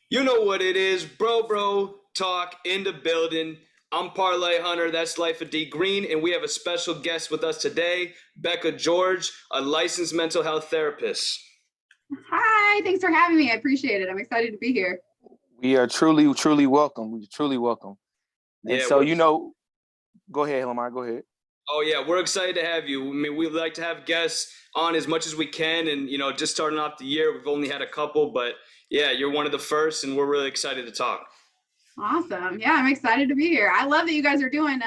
You know what it is, bro talk in the building. I'm Parlay Hunter, that's Life of D Green, and we have a special guest with us today, Becca George, a licensed mental health therapist. Hi, thanks for having me. I appreciate it. I'm excited to be here. We are truly welcome. We're truly welcome. And Yeah, so, go ahead, Lamar, go ahead. oh yeah, we're excited to have you. I mean, we like to have guests on as much as we can, and just starting off the year, we've only had a couple, but yeah, you're one of the first, and we're really excited to talk. Awesome. Yeah, I'm excited to be here. I love that you guys are doing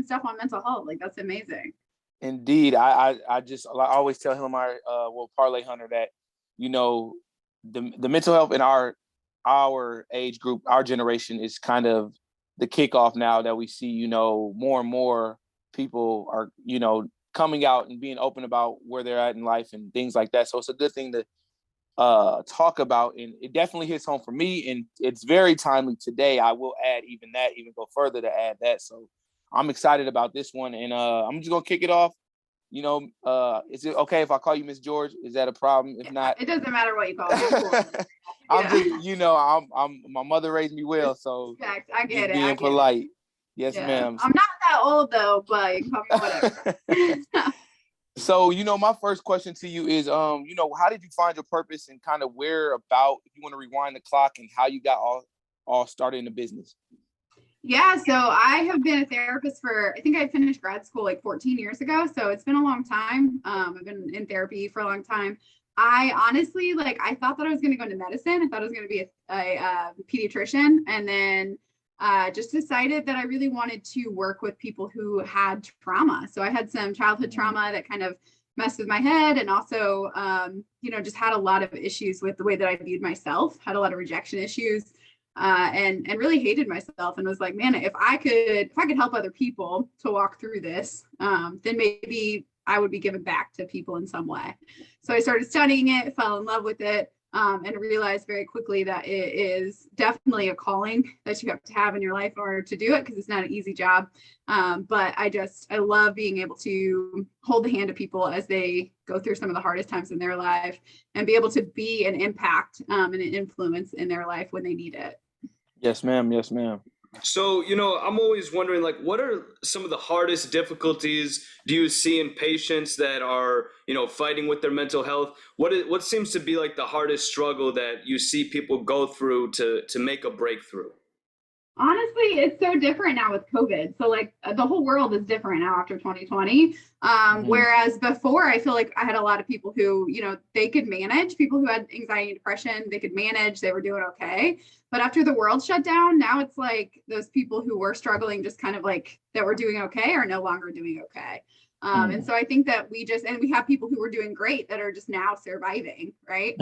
stuff on mental health. Like that's amazing. Indeed. I always tell Lamar, Parlay Hunter that, the mental health in our age group, our generation is kind of the kickoff now that we see, more and more people are, coming out and being open about where they're at in life and things like that. So it's a good thing to talk about, and it definitely hits home for me, and it's very timely today. I will add even go further to add that. So I'm excited about this one, and I'm just gonna kick it off. Is it okay if I call you Miss George? Is that a problem? If not, it doesn't matter what you call me. Cool. I'm just, I'm my mother raised me well, so respect. I get it. Being polite. Yes, ma'am. I'm not that old though, but you can call me whatever. So, my first question to you is, how did you find your purpose and kind of where about, if you want to rewind the clock, and how you got all started in the business? Yeah, so I have been a therapist I think I finished grad school like 14 years ago. So it's been a long time. I've been in therapy for a long time. I honestly, I thought that I was going to go into medicine. I thought I was going to be a pediatrician. And then just decided that I really wanted to work with people who had trauma. So I had some childhood trauma that kind of messed with my head, and also, just had a lot of issues with the way that I viewed myself, had a lot of rejection issues, and really hated myself, and was like, man, if I could help other people to walk through this, then maybe I would be given back to people in some way. So I started studying it, fell in love with it, and realized very quickly that it is definitely a calling that you have to have in your life in order to do it, because it's not an easy job. But I love being able to hold the hand of people as they go through some of the hardest times in their life, and be able to be an impact and an influence in their life when they need it. Yes, ma'am. Yes, ma'am. So, I'm always wondering, what are some of the hardest difficulties do you see in patients that are, fighting with their mental health? What seems to be like the hardest struggle that you see people go through to make a breakthrough? Honestly, it's so different now with COVID. So the whole world is different now after 2020. Whereas before, I feel like I had a lot of people who, they could manage, people who had anxiety and depression, they could manage, they were doing okay. But after the world shut down, now it's like those people who were struggling, just kind of like that were doing okay, are no longer doing okay. And so I think that we have people who were doing great that are just now surviving, right?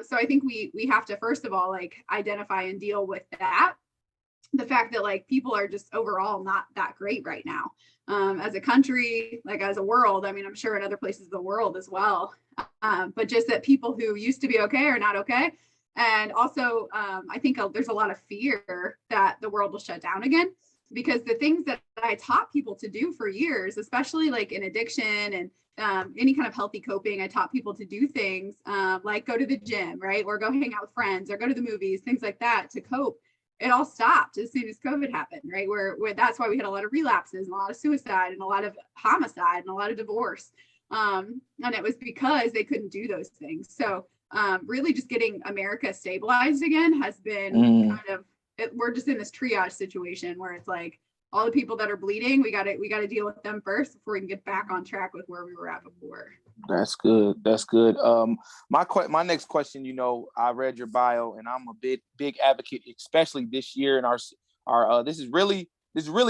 So I think we have to, first of all, identify and deal with that. The fact that people are just overall not that great right now, as a country, as a world. I mean, I'm sure in other places of the world as well, but just that people who used to be okay are not okay. And also, I think there's a lot of fear that the world will shut down again, because the things that I taught people to do for years, especially in addiction and any kind of healthy coping, I taught people to do things like go to the gym, right? Or go hang out with friends, or go to the movies, things like that to cope. It all stopped as soon as COVID happened, right? Where that's why we had a lot of relapses and a lot of suicide and a lot of homicide and a lot of divorce. And it was because they couldn't do those things. So really just getting America stabilized again has been we're just in this triage situation where it's all the people that are bleeding, we got to deal with them first before we can get back on track with where we were at before. That's good. That's good. My next question, I read your bio, and I'm a big advocate, especially this year. And our this is really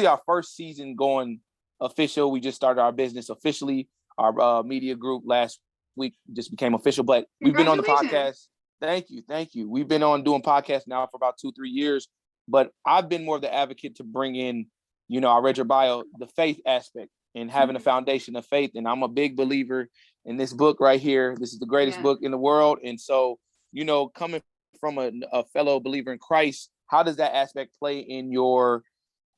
our first season going official. We just started our business officially. Our media group last week just became official, but we've been on the podcast. Thank you. We've been on doing podcasts now for about 2-3 years, but I've been more of the advocate to bring in, I read your bio, the faith aspect and having a foundation of faith. And I'm a big believer in this book right here. This is the greatest book in the world. And so, coming from a fellow believer in Christ, how does that aspect play in your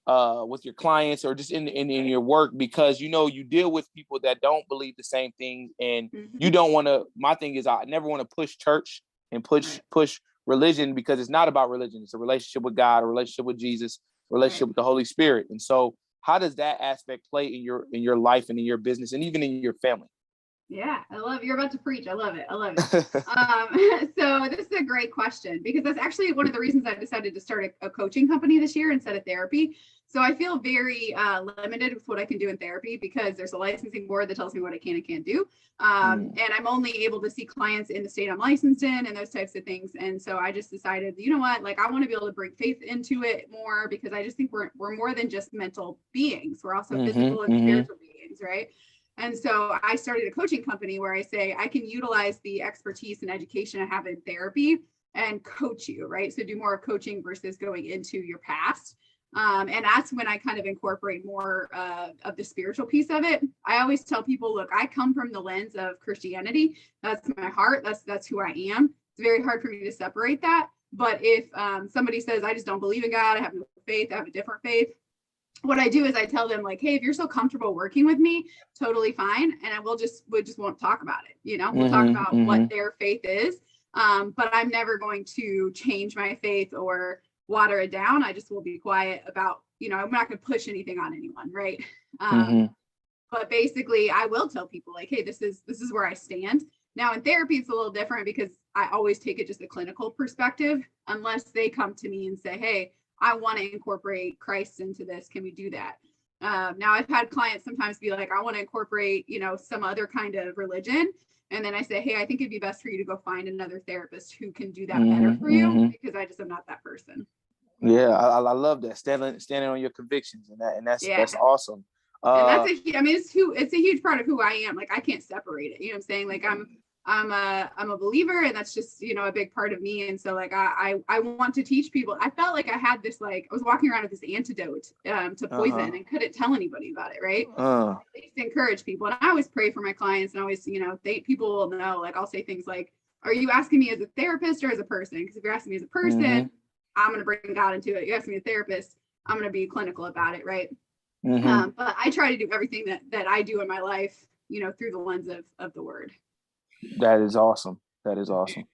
with your clients, or just in your work? Because you deal with people that don't believe the same thing, and you don't want to. My thing is, I never want to push church and push religion, because it's not about religion. It's a relationship with God, a relationship with Jesus, a relationship with the Holy Spirit. And so how does that aspect play in your life and in your business and even in your family? Yeah, I love you're about to preach. I love it. I love it. So this is a great question, because that's actually one of the reasons I decided to start a coaching company this year instead of therapy. So I feel very limited with what I can do in therapy, because there's a licensing board that tells me what I can and can't do. And I'm only able to see clients in the state I'm licensed in and those types of things. And so I just decided, you know what, like I want to be able to bring faith into it more, because I just think we're more than just mental beings. We're also physical and spiritual beings, right? And so I started a coaching company where I say I can utilize the expertise and education I have in therapy and coach you, right? So do more of coaching versus going into your past. And that's when I kind of incorporate more of the spiritual piece of it. I always tell people, look, I come from the lens of Christianity. That's my heart. That's who I am. It's very hard for me to separate that. But if somebody says, I just don't believe in God, I have no faith, I have a different faith, what I do is I tell them, like, hey, if you're so comfortable working with me, totally fine. And we just won't talk about it. You know, we'll talk about what their faith is. But I'm never going to change my faith or water it down. I just will be quiet about, you know, I'm not going to push anything on anyone. Right. But basically I will tell people, like, hey, this is where I stand. Now in therapy, it's a little different, because I always take it just a clinical perspective, unless they come to me and say, hey, I want to incorporate Christ into this. Can we do that? Now I've had clients sometimes be like, I want to incorporate, you know, some other kind of religion. And then I say, hey, I think it'd be best for you to go find another therapist who can do that better for you, because I just am not that person. Yeah, I love that, standing on your convictions, and that's awesome. And that's it's a huge part of who I am. Like I can't separate it. You know what I'm saying? Like I'm a believer, and that's just, you know, a big part of me. And so like I want to teach people. I felt like I had this, like I was walking around with this antidote to poison and couldn't tell anybody about it, right? At least encourage people. And I always pray for my clients, and always, you know, people will know, like I'll say things like, are you asking me as a therapist or as a person? Because if you're asking me as a person, I'm going to bring God into it. You ask me a therapist, I'm going to be clinical about it, right? But I try to do everything that I do in my life, you know, through the lens of the word. That is awesome. That is awesome.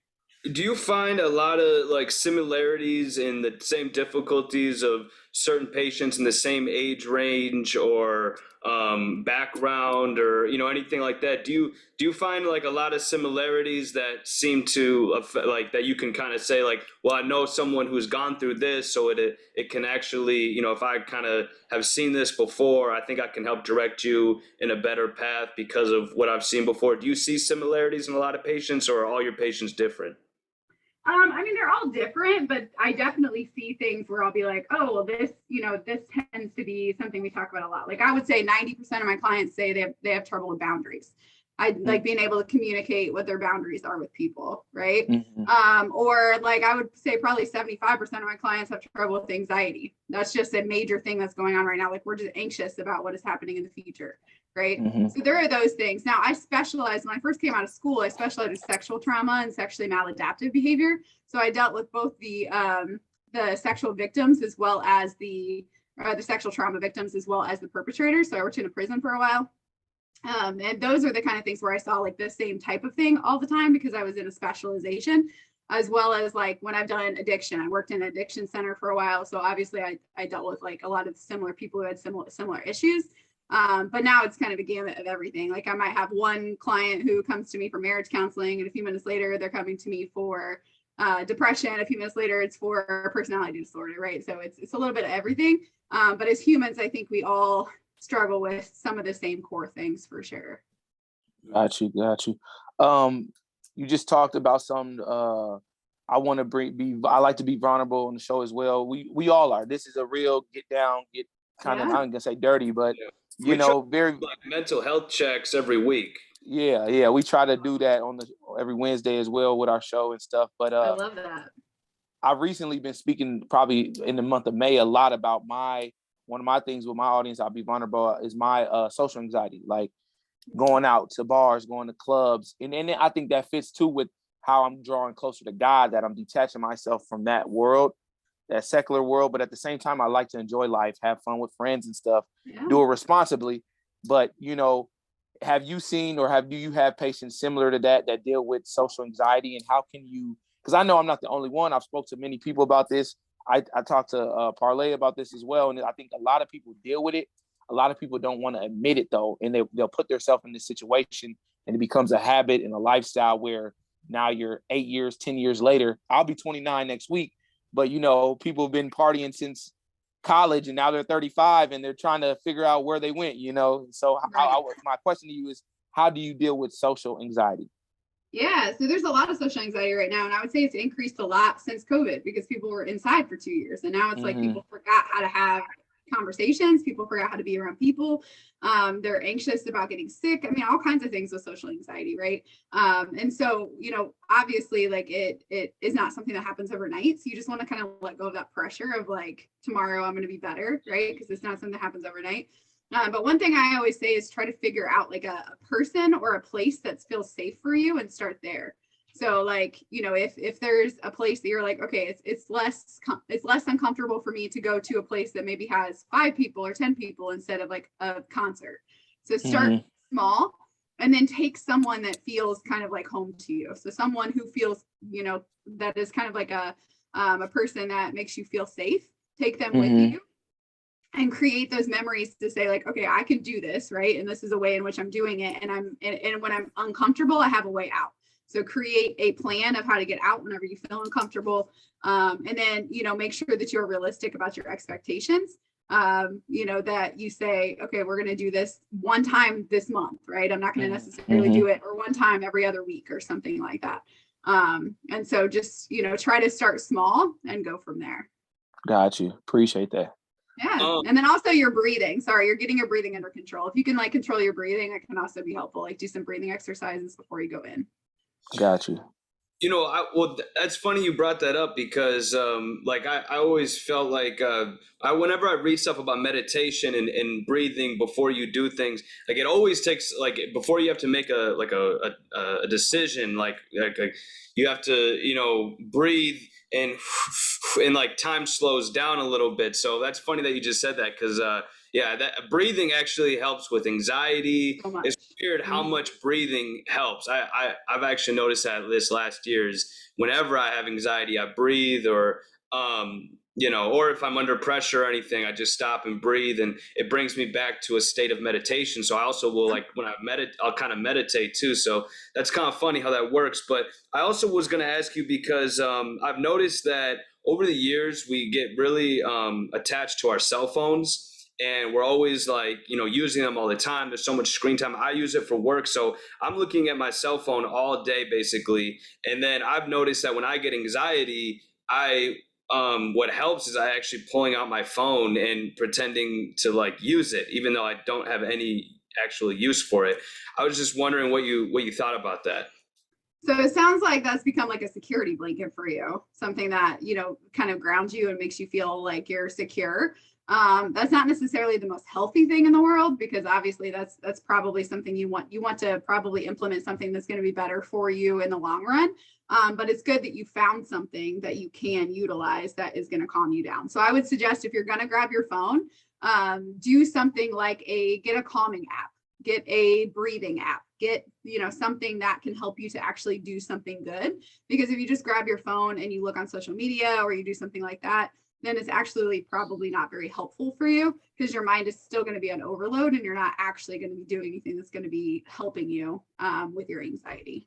Do you find a lot of like similarities in the same difficulties of certain patients in the same age range or background, or, you know, anything like that? Do you find like a lot of similarities that seem to affect, like that you can kind of say like, well, I know someone who's gone through this, so it can actually, you know, if I kind of have seen this before, I think I can help direct you in a better path because of what I've seen before. Do you see similarities in a lot of patients, or are all your patients different? I mean, they're all different, but I definitely see things where I'll be like, oh, well, this tends to be something we talk about a lot. Like I would say 90% of my clients say they have trouble with boundaries. I like being able to communicate what their boundaries are with people, right? Or like I would say probably 75% of my clients have trouble with anxiety. That's just a major thing that's going on right now. Like we're just anxious about what is happening in the future, right? So there are those things. Now I specialized, when I first came out of school, I specialized in sexual trauma and sexually maladaptive behavior. So I dealt with both the sexual victims as well as the sexual trauma victims as well as the perpetrators. So I worked in a prison for a while. And those are the kind of things where I saw like the same type of thing all the time, because I was in a specialization, as well as like when I've done addiction, I worked in an addiction center for a while. So obviously I dealt with like a lot of similar people who had similar issues. But now it's kind of a gamut of everything. Like I might have one client who comes to me for marriage counseling, and a few minutes later, they're coming to me for depression. A few minutes later, it's for personality disorder, right? So it's a little bit of everything. But as humans, I think we all struggle with some of the same core things for sure. Got you. You just talked about some. I want to I like to be vulnerable on the show as well. We all are. This is a real get down, get kind of, I'm gonna say dirty, but you know, very like mental health checks every week. Yeah. We try to do that on every Wednesday as well with our show and stuff. But I love that. I've recently been speaking probably in the month of May a lot about one of my things with my audience, I'll be vulnerable, is my social anxiety, like going out to bars, going to clubs. And I think that fits too with how I'm drawing closer to God, that I'm detaching myself from that world, that secular world. But at the same time, I like to enjoy life, have fun with friends and stuff, do it responsibly. But, you know, have you seen, or do you have patients similar to that deal with social anxiety, and how can you because I know I'm not the only one. I've spoke to many people about this. I talked to Parlay about this as well, and I think a lot of people deal with it. A lot of people don't want to admit it though, and they'll put themselves in this situation, and it becomes a habit and a lifestyle where now you're 8 years, 10 years later. I'll be 29 next week, but you know, people have been partying since college, and now they're 35, and they're trying to figure out where they went. You know, so Right. my question to you is, how do you deal with social anxiety? Yeah, so there's a lot of social anxiety right now, and I would say it's increased a lot since COVID because people were inside for 2 years, and now it's like Mm-hmm. people forgot how to have conversations, people forgot how to be around people. They're anxious about getting sick. I mean, all kinds of things with social anxiety, right? And so, you know, obviously, like it is not something that happens overnight. So you just want to kind of let go of that pressure of like tomorrow I'm going to be better, right? Because it's not something that happens overnight. But one thing I always say is try to figure out like a person or a place that feels safe for you and start there. So like, you know, if there's a place that you're like, okay, it's less uncomfortable for me to go to a place that maybe has 5 people or 10 people instead of like a concert. So start Mm-hmm. small and then take someone that feels kind of like home to you. So someone who feels, you know, that is kind of like a person that makes you feel safe. Take them with Mm-hmm. you and create those memories to say like, okay, I can do this, right? And this is a way in which I'm doing it. And when I'm uncomfortable, I have a way out. So create a plan of how to get out whenever you feel uncomfortable. And then, you know, make sure that you're realistic about your expectations. You know, that you say, okay, we're going to do this one time this month, right? I'm not going to necessarily Mm-hmm. do it or one time every other week or something like that. And so just, you know, try to start small and go from there. Got you. Appreciate that. Yeah. Um, And then also your breathing. Sorry, you're getting your breathing under control. If you can like control your breathing, it can also be helpful. Like do some breathing exercises before you go in. Got you. You know, that's funny you brought that up because, like, I always felt like whenever I read stuff about meditation and breathing before you do things, like it always takes like before you have to make a decision, like you have to, you know, breathe and and like time slows down a little bit. So that's funny that you just said that because, yeah, that breathing actually helps with anxiety. So It's much. weird how Mhm. much breathing helps. I've actually noticed that this last year is whenever I have anxiety, I breathe or you know, or if I'm under pressure or anything, I just stop and breathe and it brings me back to a state of meditation. So I also will like when I meditate, I'll kind of meditate too. So that's kind of funny how that works. But I also was going to ask you because I've noticed that over the years we get really attached to our cell phones and we're always like, you know, using them all the time. There's so much screen time. I use it for work, so I'm looking at my cell phone all day basically. And then I've noticed that when I get anxiety, I what helps is I actually pulling out my phone and pretending to like use it even though I don't have any actual use for it. I was just wondering what you thought about that. So it sounds like that's become like a security blanket for you, something that, you know, kind of grounds you and makes you feel like you're secure. That's not necessarily the most healthy thing in the world because obviously that's probably something you want to probably implement something that's going to be better for you in the long run. But it's good that you found something that you can utilize that is going to calm you down. So I would suggest if you're going to grab your phone, do something like get a calming app, get a breathing app, get, you know, something that can help you to actually do something good. Because if you just grab your phone and you look on social media or you do something like that, then it's actually probably not very helpful for you because your mind is still going to be on overload and you're not actually going to be doing anything that's going to be helping you with your anxiety.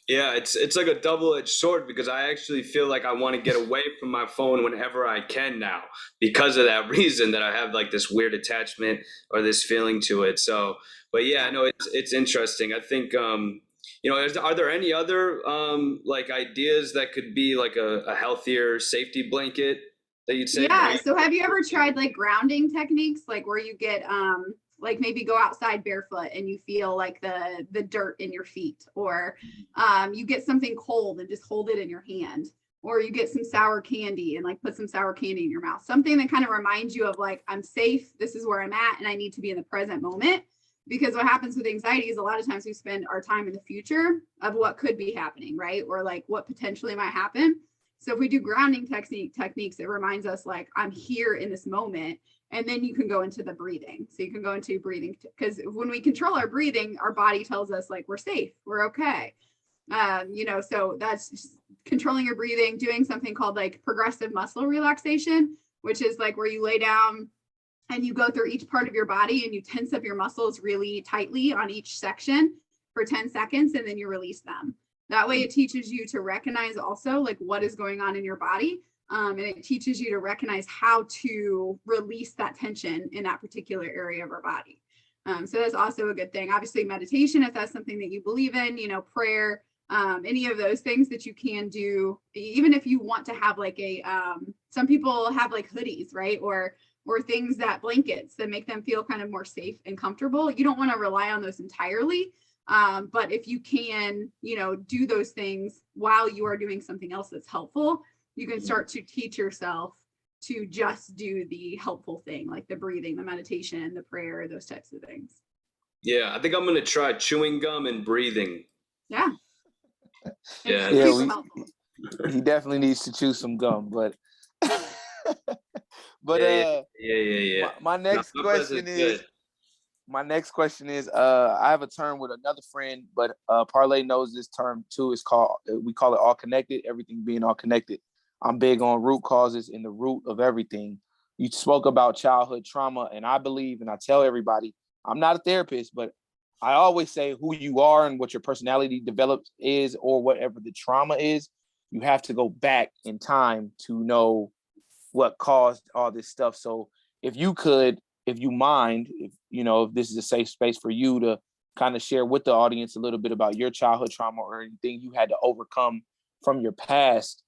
Yeah, it's like a double-edged sword because I actually feel like I want to get away from my phone whenever I can now because of that reason that I have like this weird attachment or this feeling to it. So, but yeah, no, it's interesting. I think you know, are there any other like ideas that could be like a healthier safety blanket that you'd say? Yeah. So have you ever tried like grounding techniques, like where you get like maybe go outside barefoot and you feel like the dirt in your feet, or you get something cold and just hold it in your hand, or you get some sour candy and like put some sour candy in your mouth, something that kind of reminds you of like, I'm safe, this is where I'm at, and I need to be in the present moment. Because what happens with anxiety is a lot of times we spend our time in the future of what could be happening, right? Or like what potentially might happen. So if we do grounding techniques, it reminds us like I'm here in this moment. And then you can go into the breathing. So you can go into breathing because when we control our breathing, our body tells us like we're safe, we're okay. You know, so controlling your breathing, doing something called like progressive muscle relaxation, which is like where you lay down and you go through each part of your body and you tense up your muscles really tightly on each section for 10 seconds, and then you release them. That way it teaches you to recognize also like what is going on in your body. And it teaches you to recognize how to release that tension in that particular area of our body. So that's also a good thing. Obviously meditation, if that's something that you believe in, prayer, any of those things that you can do, even if you want to have like some people have like hoodies, right? Or things that blankets that make them feel kind of more safe and comfortable. You don't want to rely on those entirely. But if you can, do those things while you are doing something else that's helpful, you can start to teach yourself to just do the helpful thing, like the breathing, the meditation, the prayer, those types of things. Yeah, I think I'm gonna try chewing gum and breathing. Yeah. Yeah, he definitely needs to chew some gum, but yeah. My next question is I have a term with another friend, but Parlay knows this term too. It's called, we call it all connected, everything being all connected. I'm big on root causes and the root of everything. You spoke about childhood trauma, and I believe, and I tell everybody, I'm not a therapist, but I always say who you are and what your personality develops is, or whatever the trauma is, you have to go back in time to know what caused all this stuff. So if you mind, if this is a safe space for you to kind of share with the audience a little bit about your childhood trauma or anything you had to overcome from your past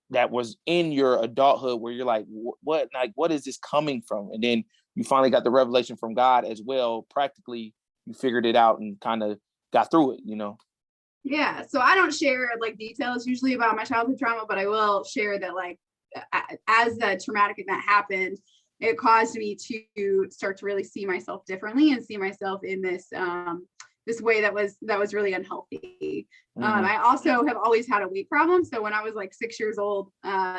that was in your adulthood, where you're like, what is this coming from? And then you finally got the revelation from God as well. Practically, you figured it out and kind of got through it, Yeah. So I don't share like details usually about my childhood trauma, but I will share that like as the traumatic event happened, it caused me to start to really see myself differently and see myself in this this way that was really unhealthy. I also have always had a weight problem. So when I was like 6 years old,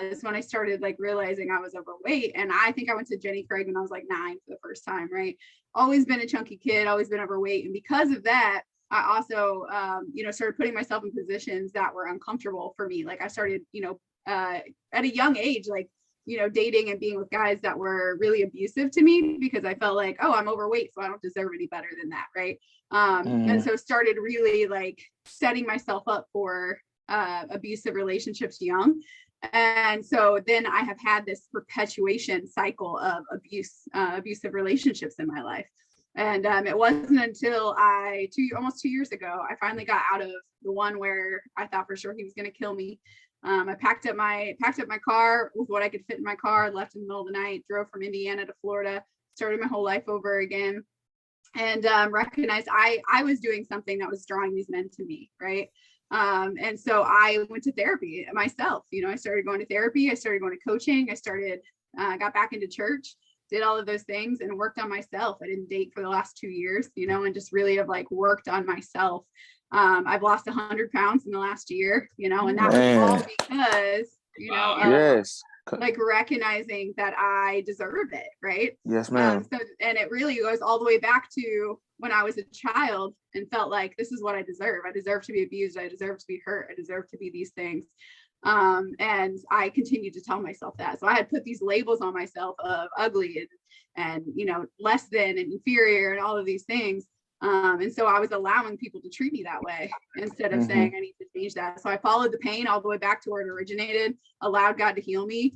is when I started like realizing I was overweight. And I think I went to Jenny Craig when I was like 9 for the first time, right? Always been a chunky kid, always been overweight. And because of that, I also, started putting myself in positions that were uncomfortable for me. Like I started, at a young age, like, dating and being with guys that were really abusive to me because I felt like, oh, I'm overweight, so I don't deserve any better than that, right? And so started really like setting myself up for abusive relationships young. And so then I have had this perpetuation cycle of abusive relationships in my life. And it wasn't until almost 2 years ago, I finally got out of the one where I thought for sure he was going to kill me. I packed up my car with what I could fit in my car, left in the middle of the night, drove from Indiana to Florida, started my whole life over again, and recognized I was doing something that was drawing these men to me, right? And so I went to therapy myself. I started going to therapy. I started going to coaching. Got back into church, did all of those things and worked on myself. I didn't date for the last 2 years, and just really have like worked on myself. I've lost 100 pounds in the last year, and that was all because, yes, like recognizing that I deserve it. Right. Yes, ma'am. And it really goes all the way back to when I was a child and felt like this is what I deserve. I deserve to be abused. I deserve to be hurt. I deserve to be these things. And I continued to tell myself that. So I had put these labels on myself of ugly and less than and inferior and all of these things. And so I was allowing people to treat me that way instead of saying I need to change that. So I followed the pain all the way back to where it originated, allowed God to heal me,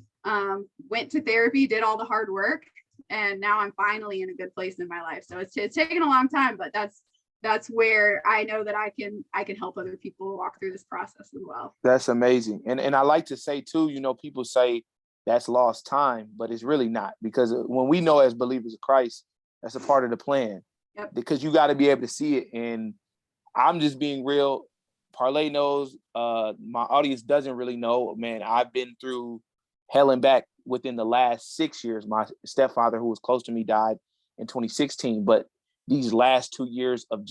went to therapy, did all the hard work, and now I'm finally in a good place in my life. So it's taken a long time, but that's where I know that I can help other people walk through this process as well. That's amazing. And I like to say too, people say that's lost time, but it's really not, because when we know as believers of Christ, that's a part of the plan. Yep. Because you got to be able to see it. And I'm just being real. Parlay knows, my audience doesn't really know, man, I've been through hell and back within the last 6 years. My stepfather, who was close to me, died in 2016. But these last 2 years of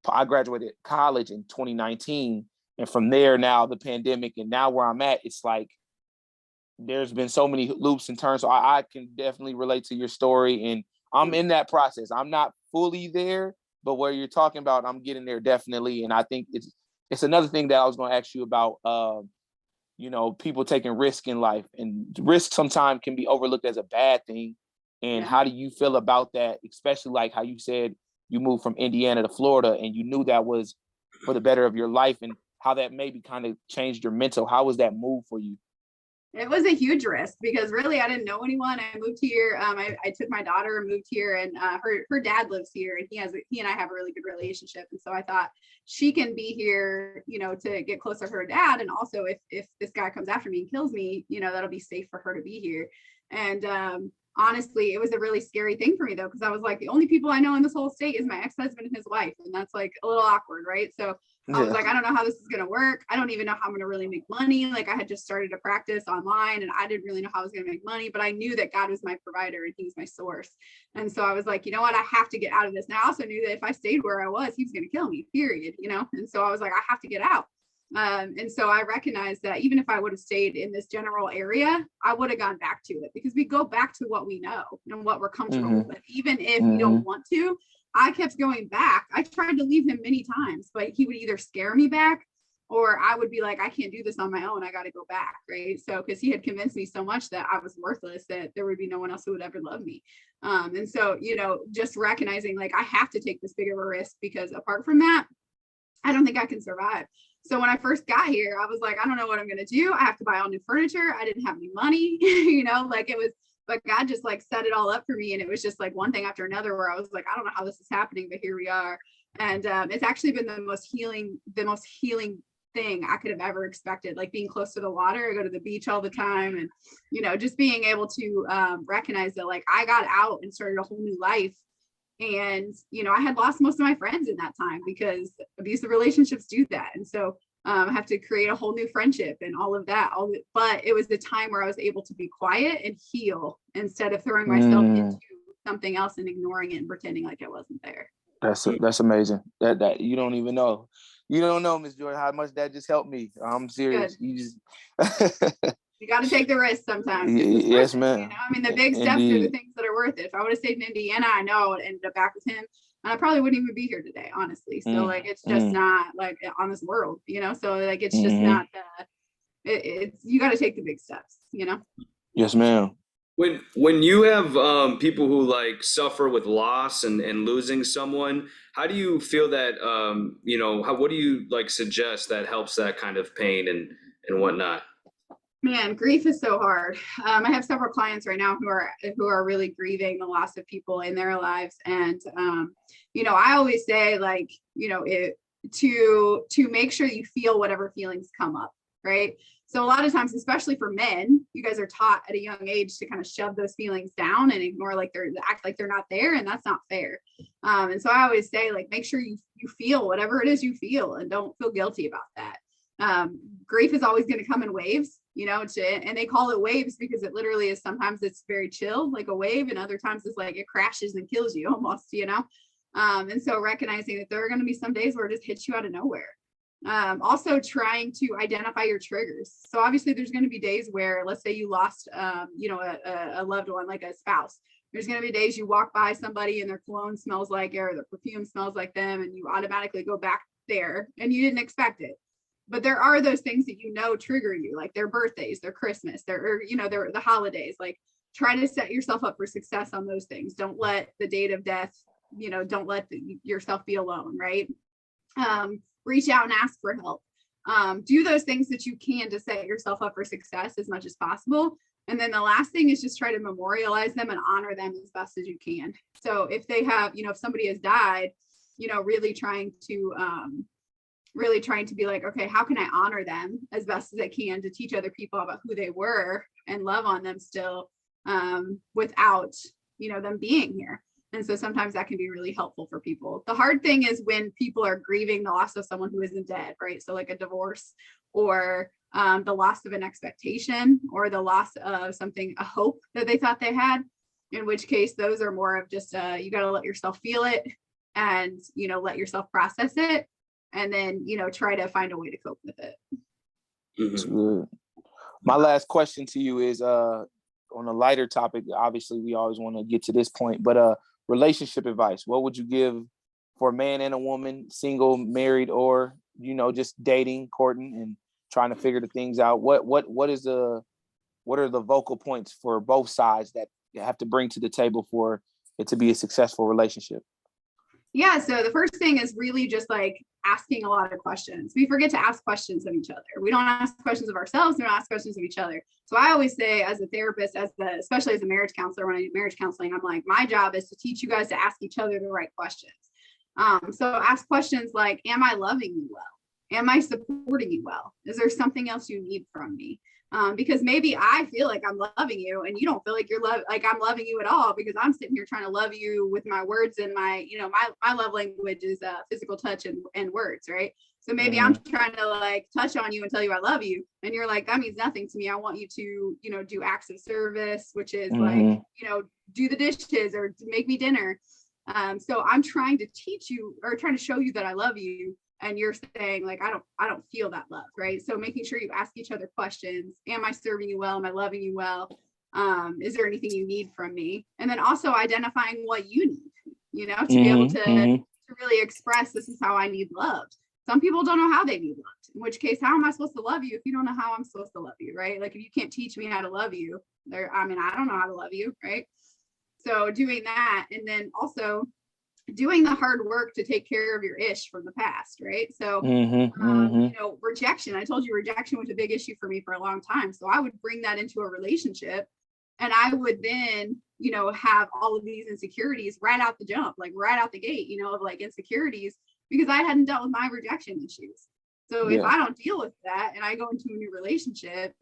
I graduated college in 2019. And from there, now the pandemic, and now where I'm at, it's like, there's been so many loops and turns. So I can definitely relate to your story. And I'm in that process. I'm not fully there, but where you're talking about, I'm getting there definitely. And I think it's another thing that I was going to ask you about. you know, people taking risk in life, and risk sometimes can be overlooked as a bad thing. And how do you feel about that? Especially like how you said you moved from Indiana to Florida and you knew that was for the better of your life, and how that maybe kind of changed your mental. How was that move for you? It was a huge risk because really I didn't know anyone. I moved here. I took my daughter and moved here, and her dad lives here, and he and I have a really good relationship. And so I thought she can be here, you know, to get closer to her dad. And also if this guy comes after me and kills me, you know, that'll be safe for her to be here. And honestly, it was a really scary thing for me though, because I was like, the only people I know in this whole state is my ex-husband and his wife. And that's like a little awkward, right? So I was like, I don't know how this is going to work. I don't even know how I'm going to really make money. Like I had just started to practice online and I didn't really know how I was going to make money, but I knew that God was my provider and he was my source. And so I was like, you know what, I have to get out of this. And I also knew that if I stayed where I was, he was going to kill me, period, you know? And so I was like, I have to get out. And so I recognized that even if I would have stayed in this general area, I would have gone back to it, because we go back to what we know and what we're comfortable with, even if we don't want to. I kept going back. I tried to leave him many times, but he would either scare me back or I would be like, I can't do this on my own. I got to go back. Right. So, because he had convinced me so much that I was worthless, that there would be no one else who would ever love me. And so, you know, just recognizing like I have to take this big of a risk, because apart from that, I don't think I can survive. So when I first got here, I was like, I don't know what I'm going to do. I have to buy all new furniture. I didn't have any money, you know, like it was, but God just like set it all up for me. And it was just like one thing after another where I was like, I don't know how this is happening, but here we are. And it's actually been the most healing thing I could have ever expected, like being close to the water. I go to the beach all the time, and, you know, just being able to recognize that like I got out and started a whole new life. And, you know, I had lost most of my friends in that time, because abusive relationships do that. And so I have to create a whole new friendship and all of that. But it was the time where I was able to be quiet and heal instead of throwing myself into something else and ignoring it and pretending like it wasn't there. That's amazing. That you don't even know. You don't know, Miss Jordan, how much that just helped me. I'm serious. Good. You just You got to take the risk sometimes. Yes, ma'am. You know? I mean, the big steps are the things that are worth it. If I would have stayed in Indiana, I know I would have ended up back with him. And I probably wouldn't even be here today, honestly. So like, it's just not like on this world, you know? So like, it's just not, it's, you got to take the big steps, you know? Yes, ma'am. When you have people who like suffer with loss and losing someone, how do you feel that you know, what do you like suggest that helps that kind of pain and whatnot? Man, grief is so hard. I have several clients right now who are really grieving the loss of people in their lives. And you know, I always say like, you know, to make sure you feel whatever feelings come up, right? So a lot of times, especially for men, you guys are taught at a young age to kind of shove those feelings down and ignore, like act like they're not there, and that's not fair. And so I always say, like, make sure you feel whatever it is you feel, and don't feel guilty about that. Grief is always going to come in waves, you know, and they call it waves because it literally is. Sometimes it's very chill, like a wave, and other times it's like it crashes and kills you almost, you know. And so recognizing that there are going to be some days where it just hits you out of nowhere. Also trying to identify your triggers. So obviously there's going to be days where, let's say you lost, you know, a loved one, like a spouse. There's going to be days you walk by somebody and their cologne smells like it, or their perfume smells like them, and you automatically go back there and you didn't expect it. But there are those things that, you know, trigger you, like their birthdays, their Christmas, their, you know, the holidays. Like, try to set yourself up for success on those things. Don't let the date of death, you know, don't let yourself be alone, right? Reach out and ask for help. Do those things that you can to set yourself up for success as much as possible. And then the last thing is just try to memorialize them and honor them as best as you can. So if they have, you know, if somebody has died, you know, really trying to be like, okay, how can I honor them as best as I can to teach other people about who they were and love on them still, without, you know, them being here. And so sometimes that can be really helpful for people. The hard thing is when people are grieving the loss of someone who isn't dead, right? So like a divorce, or the loss of an expectation, or the loss of something, a hope that they thought they had, in which case those are more of just, you got to let yourself feel it, and, you know, let yourself process it, and then, you know, try to find a way to cope with it. That's good. My last question to you is on a lighter topic. Obviously, we always want to get to this point, but relationship advice. What would you give for a man and a woman, single, married, or, you know, just dating, courting, and trying to figure the things out. What are the vocal points for both sides that you have to bring to the table for it to be a successful relationship? Yeah, so the first thing is really just like asking a lot of questions. We forget to ask questions of each other. We don't ask questions of ourselves, we don't ask questions of each other. So I always say, as a therapist, especially as a marriage counselor, when I do marriage counseling, I'm like, my job is to teach you guys to ask each other the right questions. So ask questions like, am I loving you well? Am I supporting you well? Is there something else you need from me? Because maybe I feel like I'm loving you and you don't feel like I'm loving you at all, because I'm sitting here trying to love you with my words, and my love language is physical touch and words, right? So maybe I'm trying to like touch on you and tell you I love you, and you're like, that means nothing to me. I want you to, do acts of service, which is like, do the dishes or make me dinner. So I'm trying to teach you or trying to show you that I love you, and you're saying like, I don't feel that love, right? So making sure you ask each other questions. Am I serving you well? Am I loving you well? Is there anything you need from me? And then also identifying what you need, to be able to really express, this is how I need loved. Some people don't know how they need loved, in which case, how am I supposed to love you if you don't know how I'm supposed to love you, right? Like if you can't teach me how to love you, I don't know how to love you, right? So doing that, and then also doing the hard work to take care of your ish from the past, right? So, rejection. I told you rejection was a big issue for me for a long time. So I would bring that into a relationship, and I would then, have all of these insecurities right out the jump, like right out the gate, of like insecurities, because I hadn't dealt with my rejection issues. So if I don't deal with that and I go into a new relationship,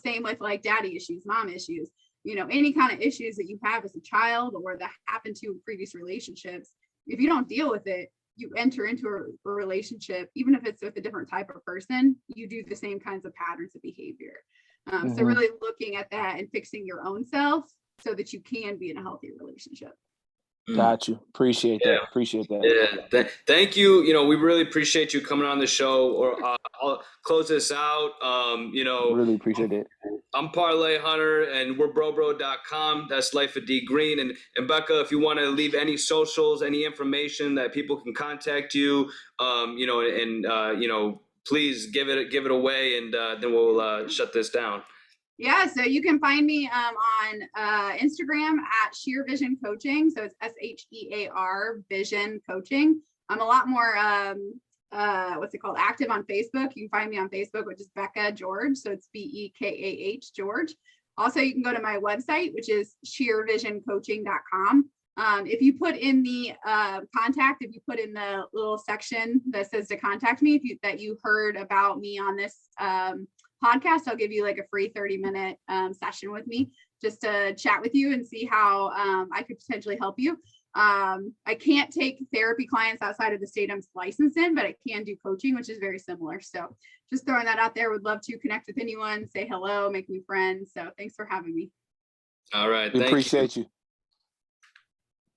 same with like daddy issues, mom issues, any kind of issues that you have as a child or that happened to you in previous relationships, if you don't deal with it, you enter into a relationship, even if it's with a different type of person, you do the same kinds of patterns of behavior. So really looking at that and fixing your own self so that you can be in a healthy relationship. Got you. Appreciate that. Appreciate that. Yeah. Thank you. We really appreciate you coming on the show. Or I'll close this out. Really appreciate it. I'm Parlay Hunter, and we're brobro.com. That's Life of D Green. And Becca, if you want to leave any socials, any information that people can contact you, please give it away, and then we'll shut this down. Yeah, so you can find me on Instagram at Sheer Vision Coaching. So it's SHEAR Vision Coaching. I'm a lot more active on Facebook. You can find me on Facebook, which is Becca George. So it's BEKAH George. Also, you can go to my website, which is sheervisioncoaching.com. If you put in the contact, if you put in the little section that says to contact me, that you heard about me on this podcast, I'll give you like a free 30-minute session with me just to chat with you and see how I could potentially help you. I can't take therapy clients outside of the state I'm licensed in, but I can do coaching, which is very similar. So just throwing that out there. Would love to connect with anyone, say hello, make new friends. So thanks for having me. All right. We appreciate you.